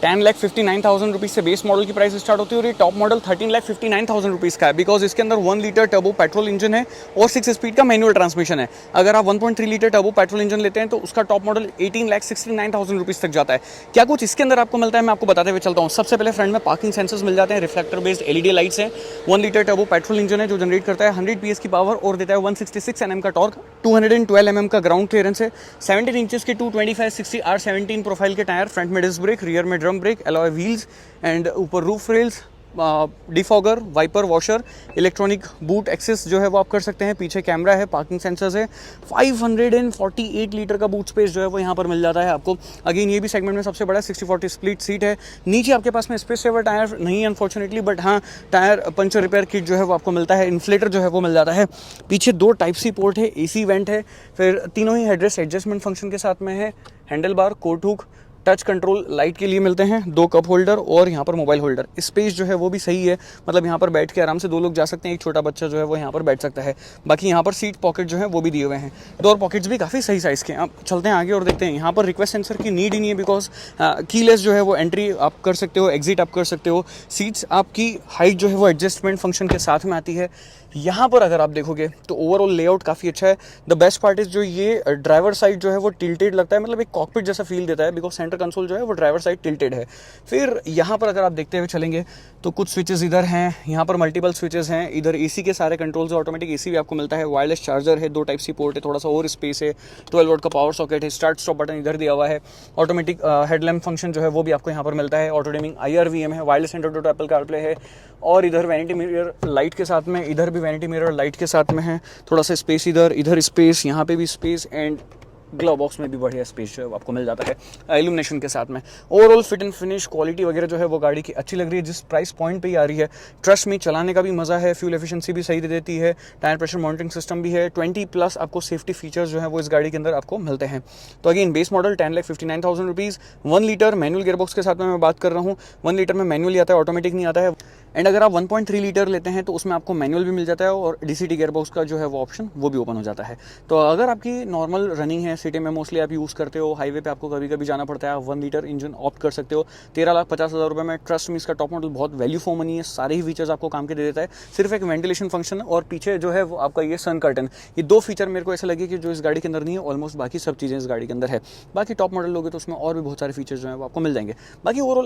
10,59,000 rupees से base model की price start होती है और ये टॉप मॉडल 13,59,000 रुपीज़ का है, बिकॉज इसके अंदर 1 लीटर टर्बो पेट्रोल इंजन है और 6 स्पीड का मैनुअल ट्रांसमिशन है। अगर आप 1.3 लीटर टर्बो पेट्रोल इंजन लेते हैं तो उसका टॉप मॉडल 18,69,000 रुपीज़ तक जाता है। क्या कुछ इसके अंदर आपको मिलता है मैं आपको बताते हुए चलता हूँ। सबसे पहले फ्रंट में पार्किंग सेंसर्स मिल जाते हैं, रिफ्लेक्टर बेस्ड एलईडी लाइट्स हैं, 1 लीटर टर्बो पेट्रोल इंजन है जो जनरेट करता है 100 पीएस की पावर और देता है 166 एनएम का टॉर्क, 212 एमएम का ग्राउंड क्लियरेंस है, 17 इंचेस के 225/60 R17 प्रोफाइल के टायर, फ्रंट में डिस्क ब्रेक, रियर में drum brake, alloy wheels and ऊपर roof rails, defogger, wiper washer, electronic boot access जो है वो आप कर सकते हैं, पीछे कैमरा है, पार्किंग सेंसर्स है, 548 लीटर का बूट स्पेस जो है वो यहाँ पर मिल जाता है आपको। अगेन ये भी सेगमेंट में सबसे बड़ा 60-40 स्प्लिट सीट है। नीचे आपके पास में स्पेस सेवर टायर नहीं है अनफॉर्चुनेटली, बट हाँ टायर पंचर रिपेयर किट जो है वो आपको मिलता है, इन्फ्लेटर जो है वो मिल जाता है। पीछे 2 टाइप सी पोर्ट है, एसी वेंट है, फिर तीनों ही हेडरेस्ट एडजस्टमेंट फंक्शन के साथ में है, handlebar, coat hook, touch control light के लिए मिलते हैं, 2 कप होल्डर और यहाँ पर मोबाइल होल्डर। स्पेस जो है वो भी सही है, मतलब यहाँ पर बैठ के आराम से 2 लोग जा सकते हैं, एक छोटा बच्चा जो है वो यहाँ पर बैठ सकता है। बाकी यहाँ पर सीट पॉकेट जो है वो भी दिए हुए हैं, डोर पॉकेट्स भी काफ़ी सही साइज़ के हैं। अब चलते हैं आगे और देखते हैं। यहाँ पर रिक्वेस्ट सेंसर की नीड ही नहीं है, बिकॉज कीलेस जो है वो एंट्री आप कर सकते हो, एग्जिट आप कर सकते हो। सीट्स आपकी हाइट जो है वो एडजस्टमेंट फंक्शन के साथ में आती है। यहाँ पर अगर आप देखोगे तो ओवरऑल लेआउट काफ़ी अच्छा है। द बेस्ट पार्ट इज जो ये ड्राइवर साइड जो है वो टिल्टेड लगता है, मतलब एक कॉकपिट जैसा फील देता है, बिकॉज सेंटर कंसोल जो है वो ड्राइवर साइड टिल्टेड है। फिर यहाँ पर अगर आप देखते हुए चलेंगे तो कुछ स्विचेस इधर हैं, यहाँ पर मल्टीपल स्विचेस हैं, इधर एसी के सारे कंट्रोल्स, ऑटोमेटिक एसी भी आपको मिलता है, वायरलेस चार्जर है, 2 टाइप सी पोर्ट है, थोड़ा सा और स्पेस है, 12 वोल्ट का पावर सॉकेट है, स्टार्ट स्टॉप बटन इधर दिया हुआ है, ऑटोमेटिक हेडलैम्प फंक्शन जो है वो भी आपको यहाँ पर मिलता है, ऑटो डिमिंग IRVM है, wireless Android auto Apple CarPlay है, और इधर वैनिटी मिरर लाइट के साथ में, इधर भी वैनिटी मिरर लाइट के साथ में है, थोड़ा सा स्पेस इधर स्पेस, यहाँ पे भी स्पेस, एंड ग्लव बॉक्स में भी बढ़िया स्पेस जो है आपको मिल जाता है इल्यूमिनेशन के साथ में। Overall fit and finish quality वगैरह जो है वो गाड़ी की अच्छी लग रही है, जिस प्राइस पॉइंट पे ही आ रही है। ट्रस्ट में चलाने का भी मजा है, फ्यूल एफिशिएंसी भी सही दे देती है, टायर प्रेशर मॉनिटरिंग सिस्टम भी है, 20+ आपको सेफ्टी फीचर्स जो है वो इस गाड़ी के अंदर आपको मिलते हैं। तो again base model 10,59,000 rupees, 1 litre manual gearbox के साथ में मैं बात कर रहा हूँ। 1 लीटर में मैनुअल आता है, ऑटोमेटिक नहीं आता है। एंड अगर आप 1.3 लीटर लेते हैं तो उसमें आपको मैनुअल भी मिल जाता है और DCT गियरबॉक्स का जो है वो ऑप्शन वो भी ओपन हो जाता है। तो अगर आपकी नॉर्मल रनिंग है, सिटी में मोस्टली आप यूज़ करते हो, हाईवे पे आपको कभी कभी जाना पड़ता है, आप 1 लीटर इंजन ऑप्ट कर सकते हो 13,50,000 रुपये में। ट्रस्ट में इसका टॉप मॉडल बहुत वैल्यू फॉर मनी है, सारे ही फीचर्स आपको काम के दे देता है, सिर्फ एक वेंटिलेशन फंक्शन और पीछे जो है वो आपका ये सन कर्टन, ये 2 फीचर मेरे को ऐसे लगे कि जो इस गाड़ी के अंदर नहीं है, ऑलमोस्ट बाकी सब चीज़ें इस गाड़ी के अंदर है। बाकी टॉप मॉडल लोगे तो उसमें और भी बहुत सारे फीचर्स जो है वो आपको मिल जाएंगे। बाकी ओवरऑल